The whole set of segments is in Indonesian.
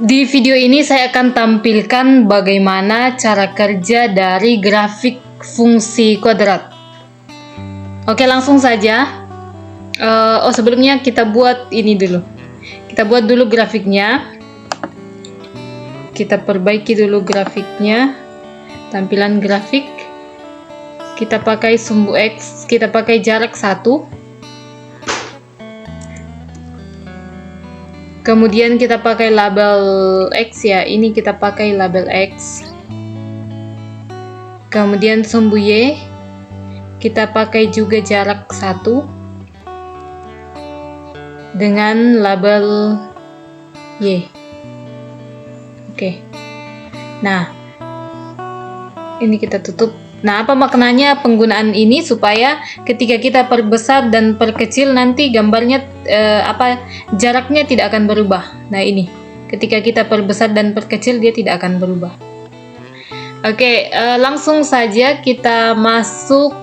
Di video ini saya akan tampilkan bagaimana cara kerja dari grafik fungsi kuadrat. Oke, langsung saja. Sebelumnya kita buat ini dulu. Kita buat dulu grafiknya. Kita perbaiki dulu grafiknya. Tampilan grafik. Kita pakai sumbu X, kita pakai jarak 1. Kemudian kita pakai label X ya, ini kita pakai label X. Kemudian sumbu Y, kita pakai juga jarak 1 dengan label Y. Oke. Nah, ini kita tutup. Nah, apa maknanya penggunaan ini? Supaya ketika kita perbesar dan perkecil nanti gambarnya jaraknya tidak akan berubah. Nah, ini ketika kita perbesar dan perkecil dia tidak akan berubah. Oke, langsung saja kita masuk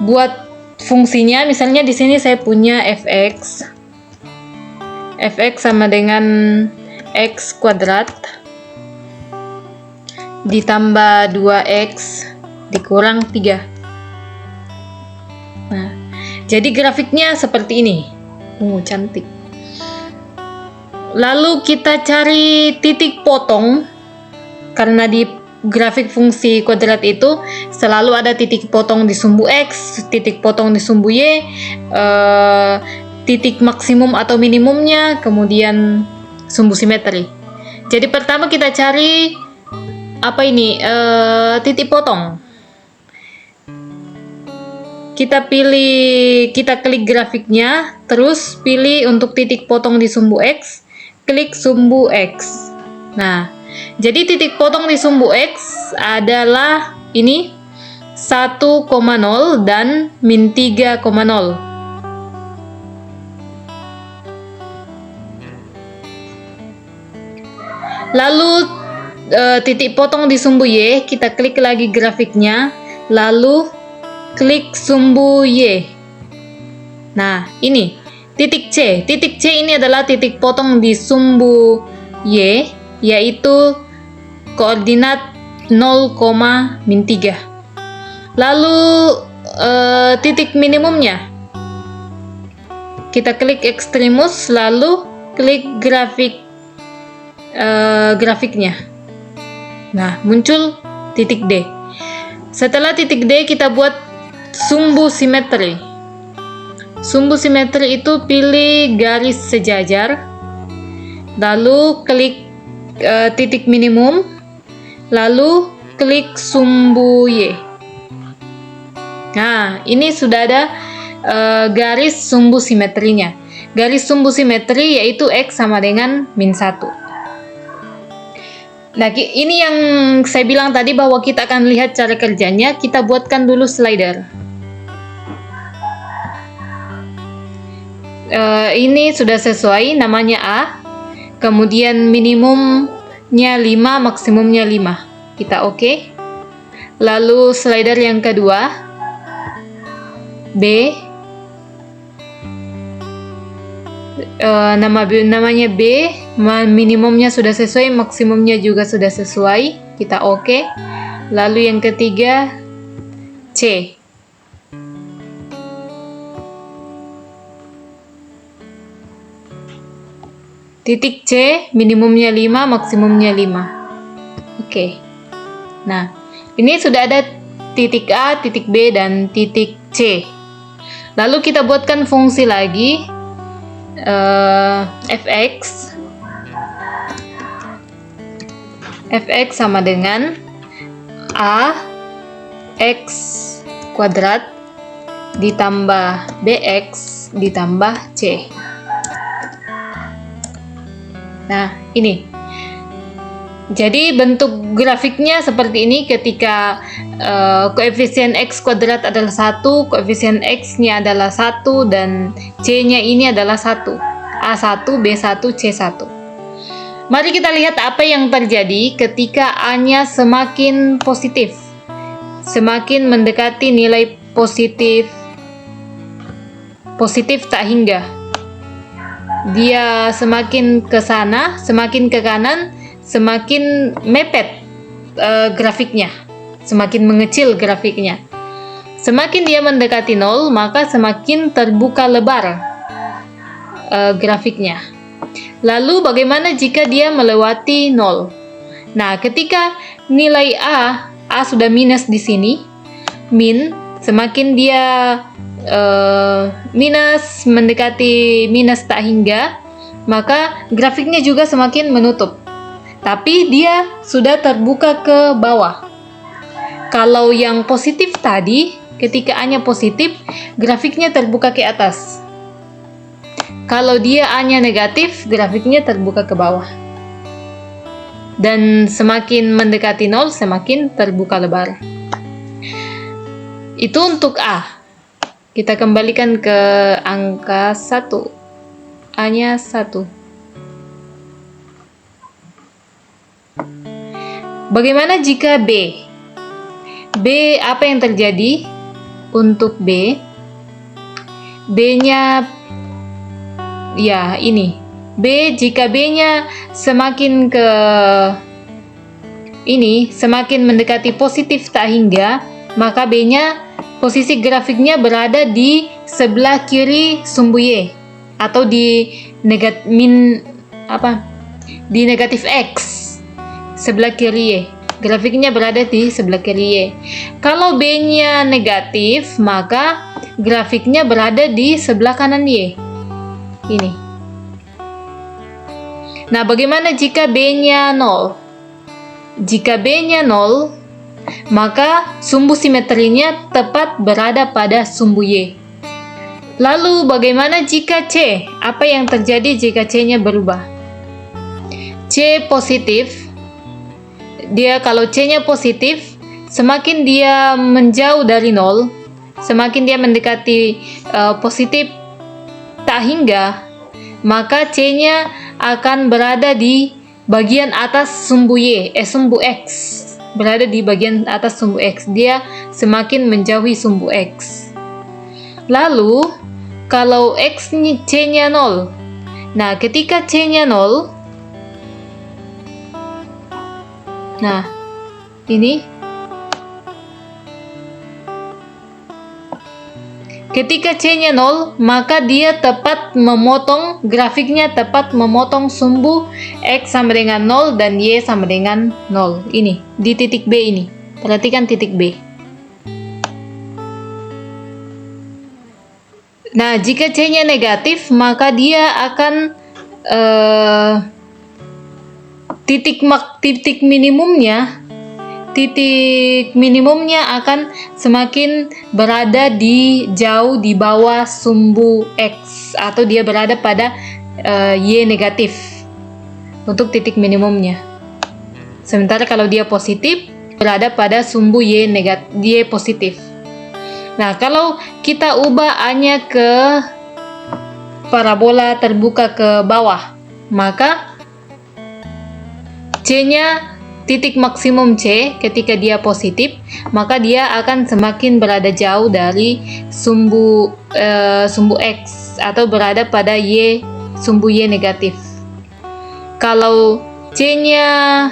buat fungsinya. Misalnya di sini saya punya fx. Fx sama dengan x kuadrat ditambah 2x dikurang 3. Nah, jadi grafiknya seperti ini. Cantik. Lalu kita cari titik potong, karena di grafik fungsi kuadrat itu selalu ada titik potong di sumbu X, titik potong di sumbu Y, titik maksimum atau minimumnya, kemudian sumbu simetri. Jadi pertama kita cari titik potong. Kita klik grafiknya, terus pilih untuk titik potong di sumbu X, klik sumbu X. Nah, jadi titik potong di sumbu X adalah ini 1,0 dan min 3,0. Lalu titik potong di sumbu Y, kita klik lagi grafiknya, lalu klik sumbu Y. Nah, ini titik C. Titik C ini adalah titik potong di sumbu Y, yaitu koordinat 0, min 3. Lalu titik minimumnya, kita klik ekstremus, lalu klik grafiknya. Nah, muncul titik D. Setelah titik D, kita buat sumbu simetri. Sumbu simetri itu pilih garis sejajar, lalu klik titik minimum, lalu klik sumbu Y. Nah, ini sudah ada garis sumbu simetrinya. Garis sumbu simetri yaitu X sama dengan min 1. Nah, ini yang saya bilang tadi bahwa kita akan lihat cara kerjanya. Kita buatkan dulu slider. Ini sudah sesuai, namanya A. Kemudian minimumnya 5, maksimumnya 5. Kita oke. Lalu slider yang kedua, B. Namanya B, minimumnya sudah sesuai, maksimumnya juga sudah sesuai, kita oke. Lalu yang ketiga, C. Titik C, minimumnya 5, maksimumnya 5. Oke. Nah, ini sudah ada titik A, titik B, dan titik C. Lalu kita buatkan fungsi lagi. fx sama dengan a x kuadrat ditambah bx ditambah c. Nah, ini jadi bentuk grafiknya seperti ini. Ketika koefisien x kuadrat adalah 1, koefisien x-nya adalah 1, dan c-nya ini adalah 1. A1, B1, C1. Mari kita lihat apa yang terjadi ketika A-nya semakin positif. Semakin mendekati nilai positif tak hingga. dia semakin ke sana, semakin ke kanan, semakin mepet grafiknya, semakin mengecil grafiknya. Semakin dia mendekati 0, maka semakin terbuka lebar grafiknya. Lalu bagaimana jika dia melewati 0? Nah, ketika nilai A sudah minus di sini, min, semakin dia minus mendekati minus tak hingga, maka grafiknya juga semakin menutup. Tapi dia sudah terbuka ke bawah. Kalau yang positif tadi, ketika A-nya positif, grafiknya terbuka ke atas. Kalau dia A-nya negatif, grafiknya terbuka ke bawah. Dan semakin mendekati 0, semakin terbuka lebar. Itu untuk A. Kita kembalikan ke angka 1. A-nya 1. Bagaimana jika B? B, apa yang terjadi untuk B? B-nya, ya ini. B, jika B-nya semakin ke ini, semakin mendekati positif tak hingga, maka B-nya, posisi grafiknya berada di sebelah kiri sumbu Y, atau di negatif X, sebelah kiri Y. Grafiknya berada di sebelah kiri Y. Kalau B-nya negatif, maka grafiknya berada di sebelah kanan Y. Ini. Nah, bagaimana jika B-nya 0? Jika B-nya 0, maka sumbu simetrinya tepat berada pada sumbu Y. Lalu bagaimana jika C? Apa yang terjadi jika C-nya berubah? C positif. Kalau C-nya positif, semakin dia menjauh dari 0, semakin dia mendekati positif tak hingga, maka C-nya akan berada di bagian atas sumbu Y, sumbu X. Berada di bagian atas sumbu X. Dia semakin menjauhi sumbu X. Lalu, kalau C-nya 0. Nah, ketika C-nya 0, nah, ini. Ketika C-nya 0, maka dia tepat memotong, grafiknya tepat memotong sumbu X sama dengan 0 dan Y sama dengan 0. Ini, di titik B ini. Perhatikan titik B. Nah, jika C-nya negatif, maka dia akan titik minimumnya akan semakin berada jauh di bawah sumbu X, atau dia berada pada Y negatif untuk titik minimumnya. Sementara kalau dia positif, berada pada sumbu Y positif. Nah, kalau kita ubah A-nya ke parabola terbuka ke bawah, maka C-nya, titik maksimum C ketika dia positif, maka dia akan semakin berada jauh dari sumbu X, atau berada pada sumbu Y negatif. Kalau C-nya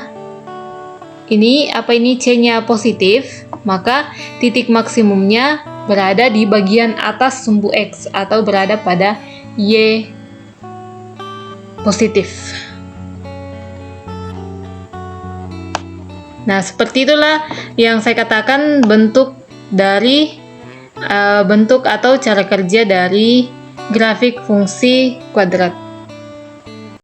C-nya positif, maka titik maksimumnya berada di bagian atas sumbu X, atau berada pada Y positif. Nah, seperti itulah yang saya katakan bentuk atau cara kerja dari grafik fungsi kuadrat.